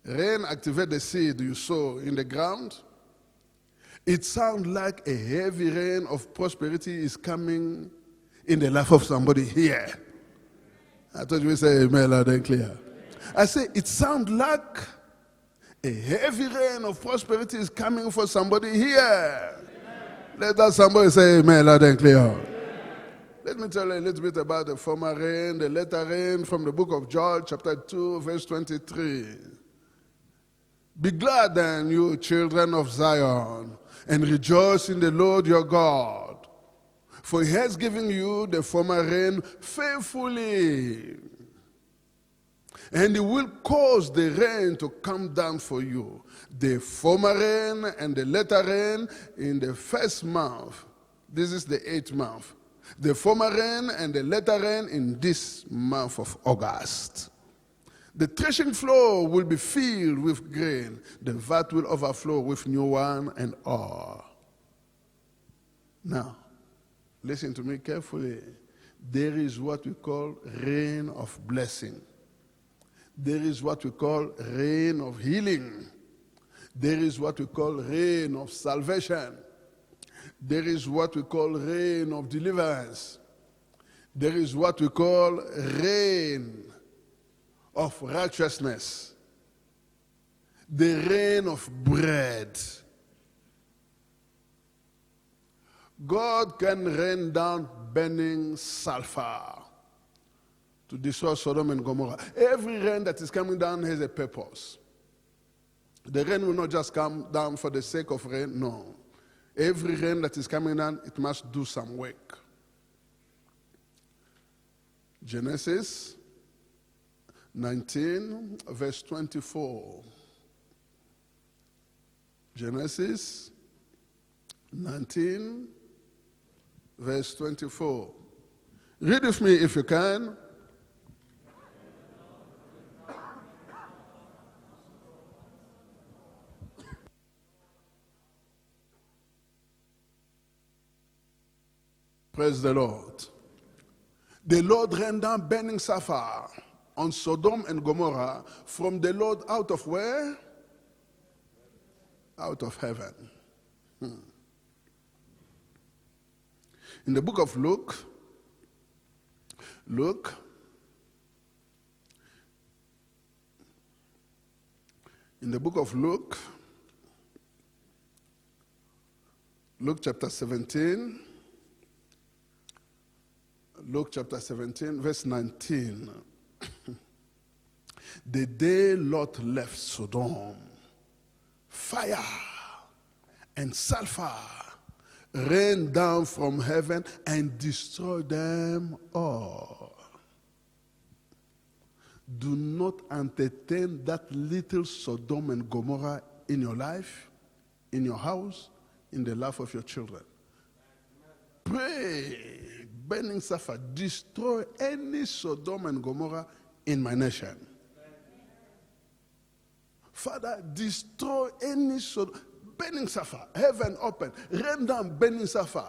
Rain activates the seed you sow in the ground. It sounds like a heavy rain of prosperity is coming in the life of somebody here. I thought you would say amen loud and clear. I say it sounds like a heavy rain of prosperity is coming for somebody here. Let that somebody say amen loud and clear. Let me tell you a little bit about the former rain, the latter rain from the book of Joel, chapter 2, verse 23. Be glad then, you children of Zion, and rejoice in the Lord your God, for he has given you the former rain faithfully. And he will cause the rain to come down for you, the former rain and the latter rain in the first month. This is the 8th month. The former rain and the latter rain in this month of August. The threshing floor will be filled with grain. The vat will overflow with new wine and oil. Now, listen to me carefully. There is what we call rain of blessing. There is what we call rain of healing. There is what we call rain of salvation. There is what we call rain of deliverance. There is what we call rain of righteousness. The rain of bread. God can rain down burning sulfur to destroy Sodom and Gomorrah. Every rain that is coming down has a purpose. The rain will not just come down for the sake of rain, no. Every rain that is coming down, it must do some work. Genesis 19, verse 24. Genesis 19, verse 24. Read with me if you can. Praise the Lord. The Lord rained down burning sulfur on Sodom and Gomorrah from the Lord out of where? Out of heaven. In the book of Luke, Luke chapter 17, verse 19. The day Lot left Sodom, fire and sulfur rained down from heaven and destroyed them all. Do not entertain that little Sodom and Gomorrah in your life, in your house, in the life of your children. Pray, burning sulfur, destroy any Sodom and Gomorrah in my nation. Father, destroy any Sodom, burning sulfur, heaven open, rain down burning sulfur.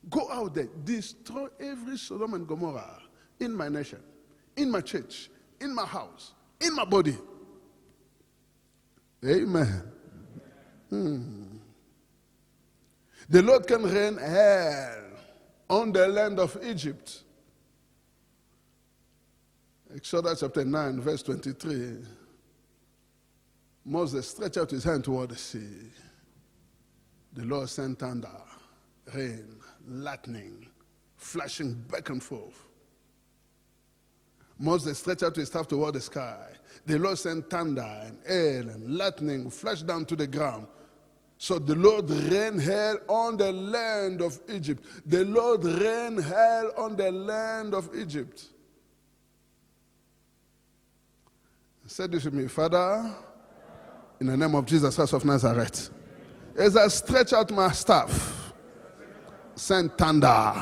Go out there, destroy every Sodom and Gomorrah in my nation, in my church, in my house, in my body. Amen. The Lord can rain hell on the land of Egypt. Exodus chapter 9, verse 23. Moses stretched out his hand toward the sea. The Lord sent thunder, rain, lightning, flashing back and forth. Moses stretched out his staff toward the sky. The Lord sent thunder and hail and lightning flashed down to the ground. So the Lord rained hell on the land of Egypt. The Lord rained hell on the land of Egypt. Say this with me, Father, in the name of Jesus Christ of Nazareth, as I stretch out my staff, send thunder,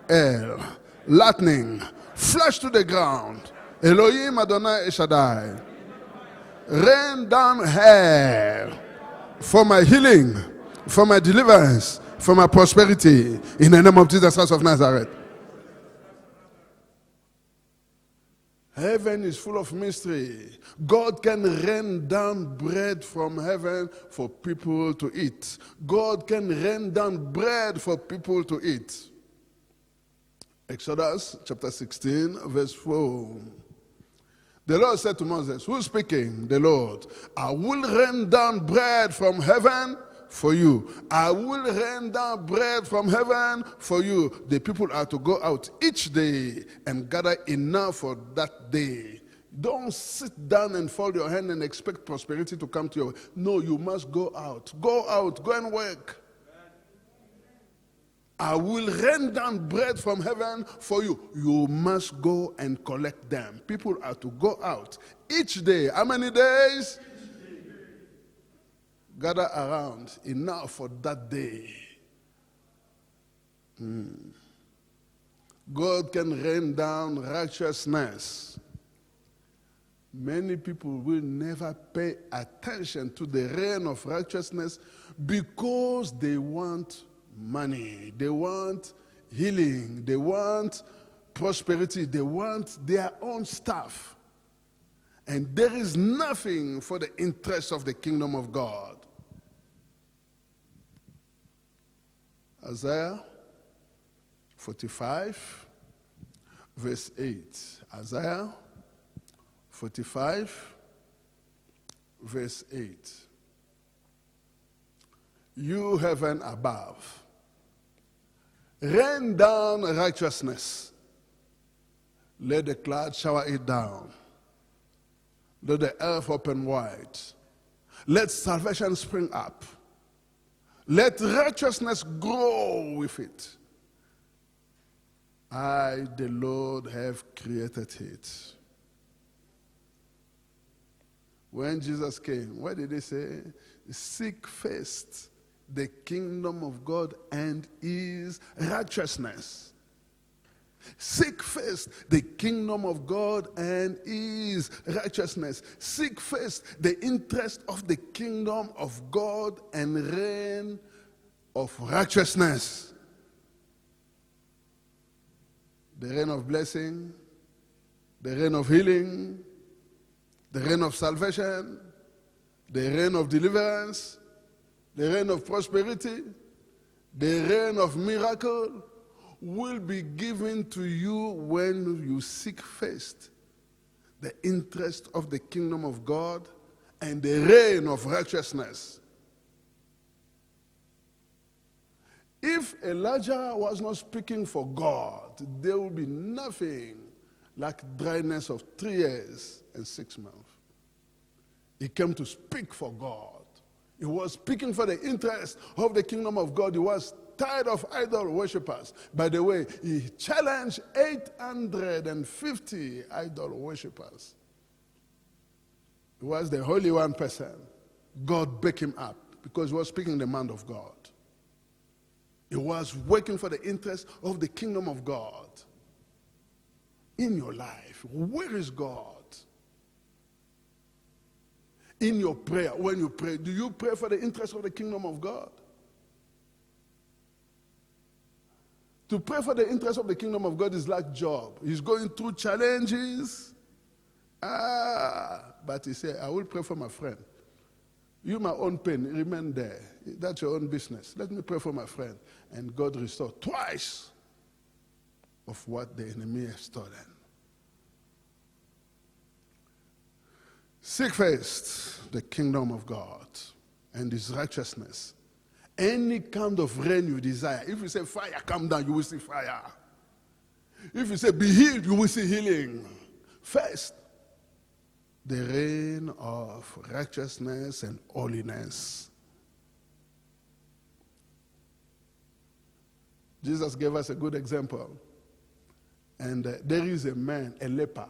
hail, lightning, flash to the ground. Elohim Adonai Eshadai, rain down hell for my healing, for my deliverance, for my prosperity, in the name of Jesus Christ of Nazareth. Heaven is full of mystery. God can rain down bread from heaven for people to eat. God can rain down bread for people to eat. Exodus chapter 16, verse 4. The Lord said to Moses, who's speaking? The Lord. I will rain down bread from heaven for you. I will rain down bread from heaven for you. The people are to go out each day and gather enough for that day. Don't sit down and fold your hand and expect prosperity to come to you. No, you must go out. Go out. Go and work. I will rain down bread from heaven for you. You must go and collect them. People are to go out each day. How many days? Gather around enough for that day. God can rain down righteousness. Many people will never pay attention to the rain of righteousness because they want money, they want healing, they want prosperity, they want their own stuff. And there is nothing for the interest of the kingdom of God. Isaiah 45, verse 8. Isaiah 45, verse 8. You heaven above, rain down righteousness. Let the clouds shower it down. Let the earth open wide. Let salvation spring up. Let righteousness grow with it. I, the Lord, have created it. When Jesus came, what did he say? Seek first the kingdom of God and his righteousness. Seek first the kingdom of God and his righteousness. Seek first the interest of the kingdom of God and reign of righteousness. The reign of blessing, the reign of healing, the reign of salvation, the reign of deliverance, the reign of prosperity, the reign of miracle will be given to you when you seek first the interest of the kingdom of God and the reign of righteousness. If Elijah was not speaking for God, there will be nothing like dryness of 3 years and 6 months. He came to speak for God. He was speaking for the interest of the kingdom of God. He was tired of idol worshippers. By the way, he challenged 850 idol worshippers. He was the Holy One person. God backed him up because he was speaking the mind of God. He was working for the interest of the kingdom of God. In your life, where is God? In your prayer, when you pray, do you pray for the interest of the kingdom of God? To pray for the interest of the kingdom of God is like Job. He's going through challenges. But he said, I will pray for my friend. You, my own pain, remain there. That's your own business. Let me pray for my friend. And God restored twice of what the enemy has stolen. Seek first the kingdom of God and his righteousness. Any kind of rain you desire. If you say fire, come down, you will see fire. If you say be healed, you will see healing. First, the reign of righteousness and holiness. Jesus gave us a good example. And there is a man, a leper.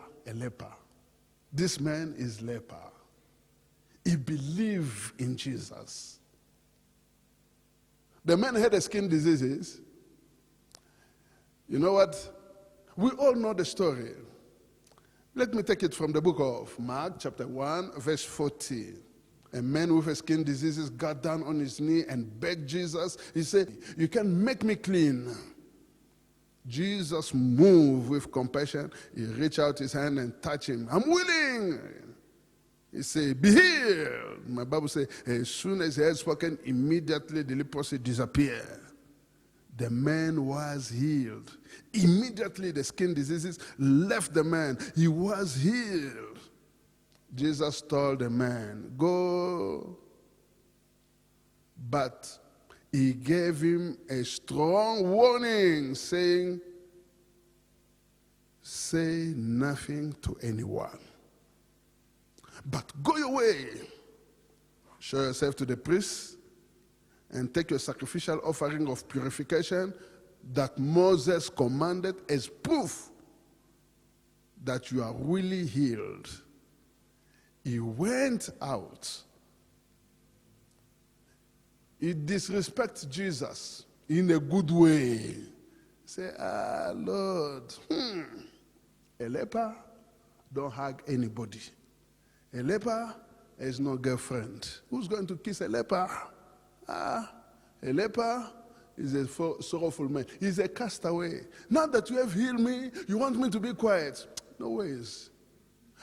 This man is leper. He believed in Jesus. The man had a skin diseases. You know what? We all know the story. Let me take it from the book of Mark, chapter 1, verse 14. A man with a skin diseases got down on his knee and begged Jesus. He said, you can make me clean. Jesus moved with compassion. He reached out his hand and touched him. I'm willing. He said, be healed. My Bible says, as soon as he had spoken, immediately the leprosy disappeared. The man was healed. Immediately the skin diseases left the man. He was healed. Jesus told the man, go. But he gave him a strong warning, saying, say nothing to anyone. But go your way. Show yourself to the priest and take your sacrificial offering of purification that Moses commanded as proof that you are really healed. He went out. He disrespects Jesus in a good way. Say, Lord, a leper don't hug anybody. A leper has no girlfriend. Who's going to kiss a leper? A leper is a sorrowful man. He's a castaway. Now that you have healed me, you want me to be quiet? No ways.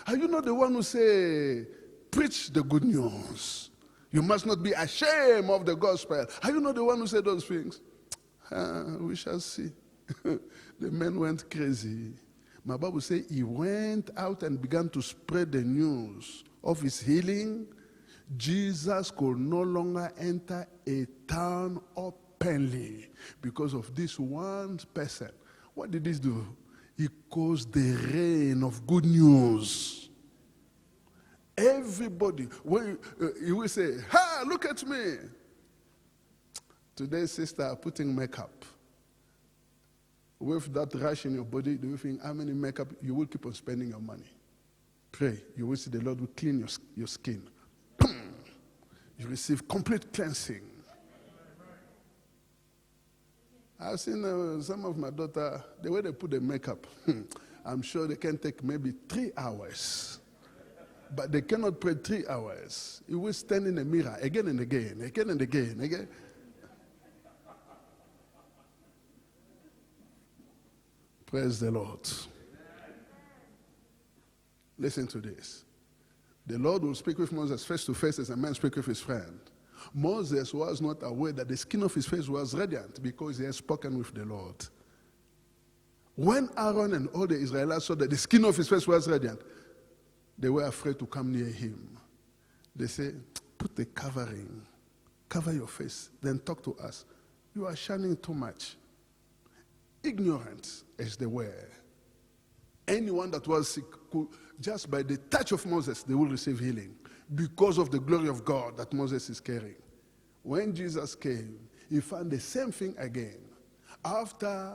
Are you not the one who say, preach the good news? You must not be ashamed of the gospel. Are you not the one who said those things? We shall see. The man went crazy. My Bible says he went out and began to spread the news of his healing. Jesus could no longer enter a town openly because of this one person. What did this do? He caused the rain of good news. Everybody, when he will say, ha, look at me. Today, sister, putting makeup. With that rush in your body, do you think how many makeup you will keep on spending your money? Pray. You will see the Lord will clean your skin. Boom. You receive complete cleansing. I've seen some of my daughter, the way they put the makeup, I'm sure they can take maybe 3 hours. But they cannot pray 3 hours. You will stand in the mirror again and again, again and again, again. Praise the Lord. Listen to this. The Lord will speak with Moses face to face as a man speaks with his friend. Moses was not aware that the skin of his face was radiant because he had spoken with the Lord. When Aaron and all the Israelites saw that the skin of his face was radiant, they were afraid to come near him. They said, put the covering, cover your face, then talk to us. You are shining too much. Ignorant as they were. Anyone that was sick, could, just by the touch of Moses, they will receive healing because of the glory of God that Moses is carrying. When Jesus came, he found the same thing again. After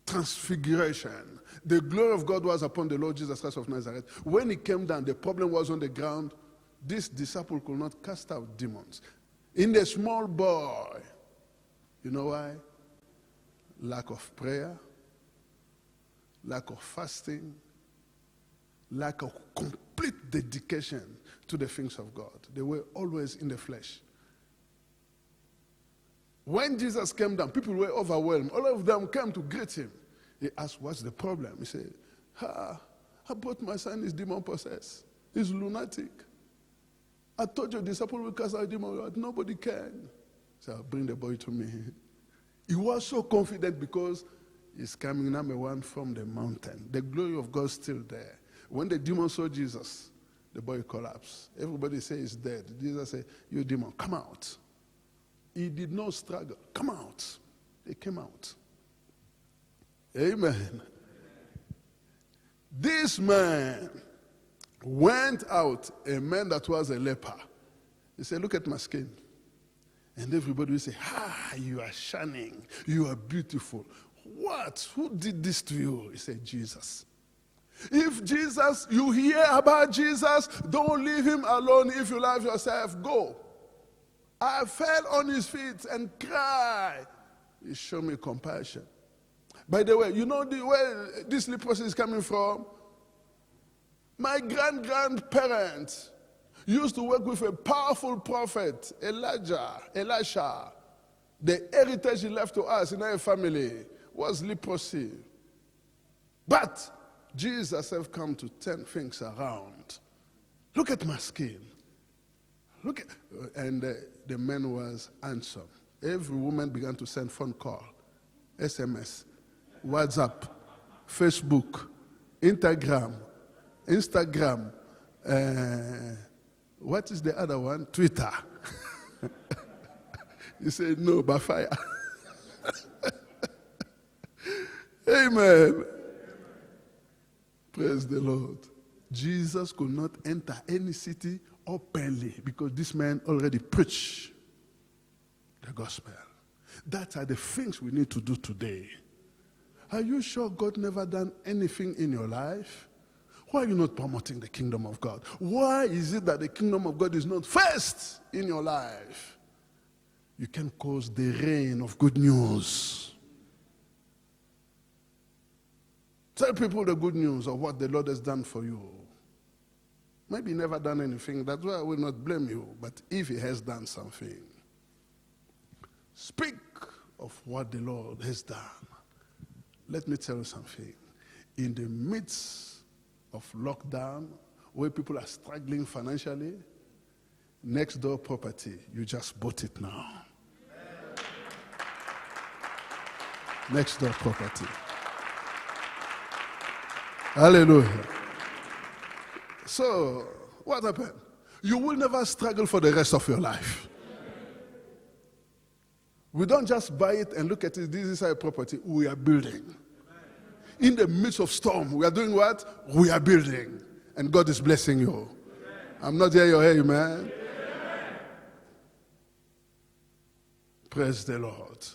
transfiguration, the glory of God was upon the Lord Jesus Christ of Nazareth. When he came down, the problem was on the ground. This disciple could not cast out demons. In the small boy, you know why? Lack of prayer, lack of fasting, lack of complete dedication to the things of God. They were always in the flesh. When Jesus came down, people were overwhelmed. All of them came to greet him. He asked, what's the problem? He said, I brought my son is demon-possessed. He's lunatic. I told your disciple will cast out demon, but nobody can. So bring the boy to me. He was so confident because he's coming, number one, from the mountain. The glory of God is still there. When the demon saw Jesus, the boy collapsed. Everybody says he's dead. Jesus said, you demon, come out. He did not struggle. Come out. He came out. Amen. This man went out, a man that was a leper. He said, look at my skin. And everybody will say, you are shining. You are beautiful. What? Who did this to you? He said, Jesus. If Jesus, you hear about Jesus, don't leave him alone. If you love yourself, go. I fell on his feet and cried. He showed me compassion. By the way, you know where this leprosy is coming from? My grandparents used to work with a powerful prophet, Elisha. The heritage he left to us in our family was leprosy. But Jesus have come to turn things around. Look at my skin. Look at, and the man was handsome. Every woman began to send phone call, SMS, WhatsApp, Facebook, Instagram, what is the other one? Twitter. He said, no, by fire. Amen. Praise the Lord. Jesus could not enter any city openly because this man already preached the gospel. That are the things we need to do today. Are you sure God never done anything in your life? Why are you not promoting the kingdom of God? Why is it that the kingdom of God is not first in your life? You can cause the reign of good news. Tell people the good news of what the Lord has done for you. Maybe he never done anything. That's why I will not blame you. But if he has done something, speak of what the Lord has done. Let me tell you something. In the midst of lockdown, where people are struggling financially, next door property, you just bought it now. Next door property. Hallelujah. So, what happened? You will never struggle for the rest of your life. We don't just buy it and look at it, this is our property. We are building. In the midst of storm, we are doing what? We are building. And God is blessing you. I'm not hearing your amen. Praise the Lord.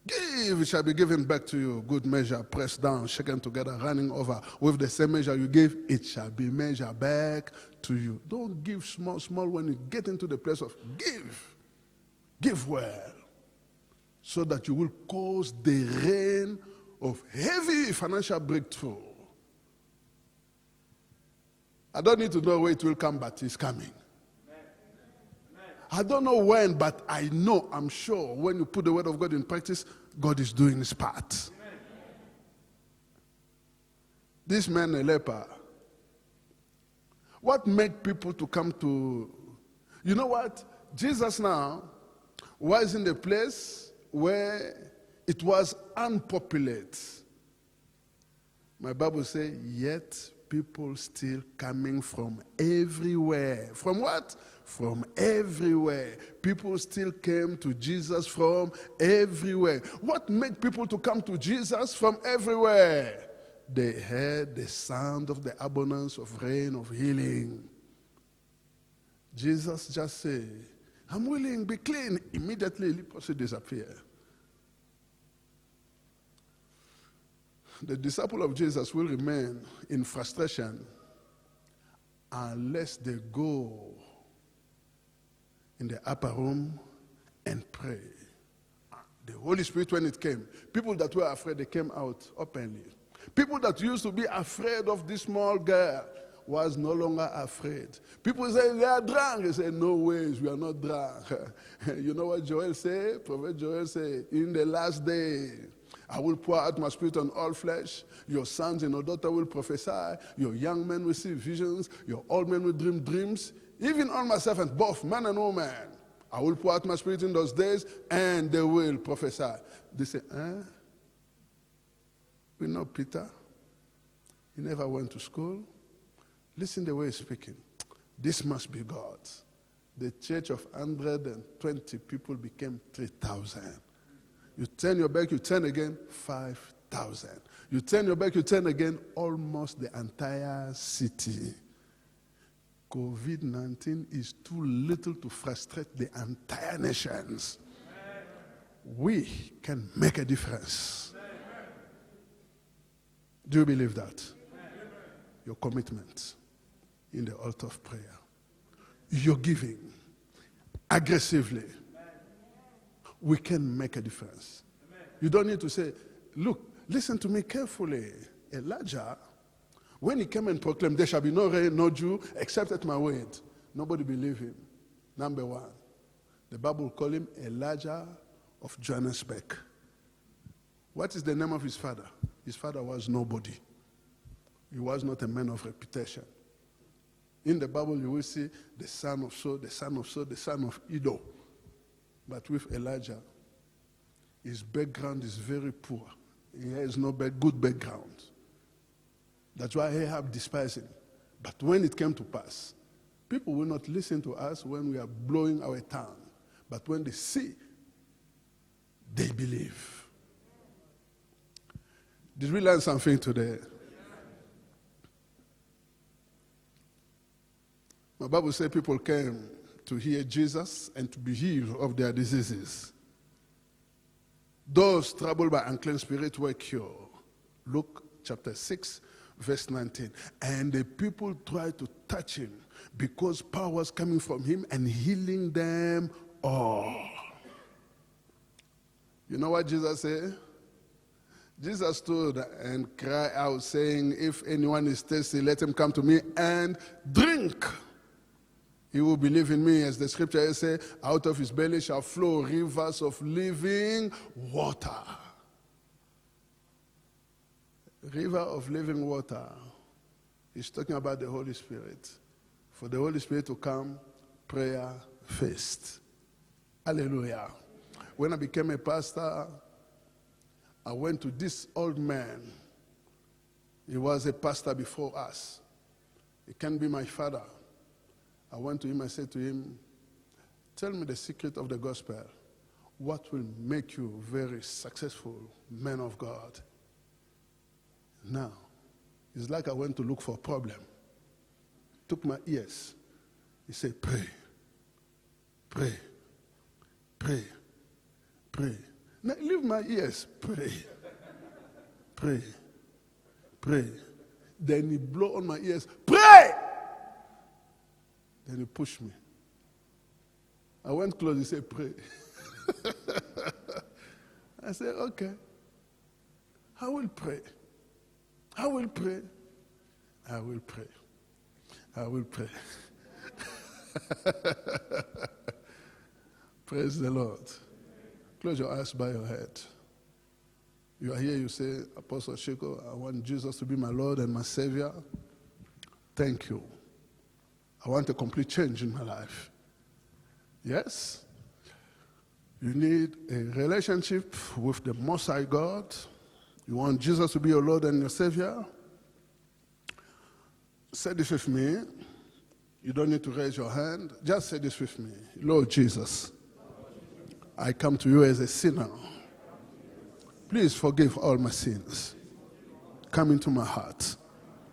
Give, it shall be given back to you. Good measure, pressed down, shaken together, running over. With the same measure you give, it shall be measured back to you. Don't give small when you get into the place of give. Give well. So that you will cause the reign of heavy financial breakthrough. I don't need to know where it will come, but it's coming. I don't know when, but I know, I'm sure, when you put the word of God in practice, God is doing his part. This man, a leper, what made people to come to, you know what? Jesus now was in the place where it was unpopulated. My Bible says, yet people still coming from everywhere. From what? From everywhere. People still came to Jesus from everywhere. What made people to come to Jesus from everywhere? They heard the sound of the abundance of rain, of healing. Jesus just said, I'm willing, be clean. Immediately, leprosy disappeared. The disciple of Jesus will remain in frustration unless they go in the upper room and pray. The Holy Spirit, when it came, people that were afraid, they came out openly. People that used to be afraid of this small girl was no longer afraid. People say they are drunk. They say, no ways, we are not drunk. You know what Joel said? Prophet Joel said, in the last day, I will pour out my spirit on all flesh. Your sons and your daughter will prophesy. Your young men will see visions. Your old men will dream dreams. Even on my servants, both man and woman, I will pour out my spirit in those days, and they will prophesy. They say, we know Peter. He never went to school. Listen the way he's speaking. This must be God. The church of 120 people became 3,000. You turn your back, you turn again, 5,000. You turn your back, you turn again, almost the entire city. COVID-19 is too little to frustrate the entire nations. We can make a difference. Do you believe that? Your commitment in the altar of prayer. Your giving aggressively. We can make a difference. You don't need to say, look, listen to me carefully. Elijah, when he came and proclaimed, there shall be no rain, no dew, except at my word, nobody believed him. Number one, the Bible call him Elijah of Johannesburg. What is the name of his father? His father was nobody. He was not a man of reputation. In the Bible, you will see the son of so, the son of so, the son of Iddo. But with Elijah, his background is very poor. He has no good background. That's why Ahab despised him. But when it came to pass, people will not listen to us when we are blowing our tongue. But when they see, they believe. Did we learn something today? My Bible says people came to hear Jesus and to be healed of their diseases. Those troubled by unclean spirits were cured. Luke chapter 6, verse 19. And the people tried to touch him because power was coming from him and healing them all. You know what Jesus said? Jesus stood and cried out saying, if anyone is thirsty, let him come to me and drink. He will believe in me, as the scripture says, out of his belly shall flow rivers of living water. River of living water. He's talking about the Holy Spirit. For the Holy Spirit to come, prayer first. Hallelujah. When I became a pastor, I went to this old man. He was a pastor before us. He can be my father. I went to him and said to him, tell me the secret of the gospel. What will make you very successful man of God? Now, it's like I went to look for a problem. Took my ears. He said, pray, pray, pray, pray. Now leave my ears, pray, pray, pray. Then he blow on my ears, pray! Then he pushed me. I went close, he said, pray. I said, okay. I will pray. I will pray. I will pray. I will pray. Praise the Lord. Close your eyes, bow your head. You are here, you say, Apostle Shiko, I want Jesus to be my Lord and my Savior. Thank you. I want a complete change in my life. Yes? You need a relationship with the Most High God. You want Jesus to be your Lord and your Savior. Say this with me. You don't need to raise your hand. Just say this with me. Lord Jesus, I come to you as a sinner. Please forgive all my sins. Come into my heart.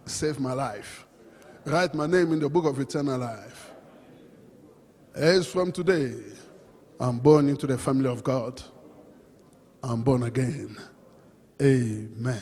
Save my life. Write my name in the book of eternal life. As from today, I'm born into the family of God. I'm born again. Amen.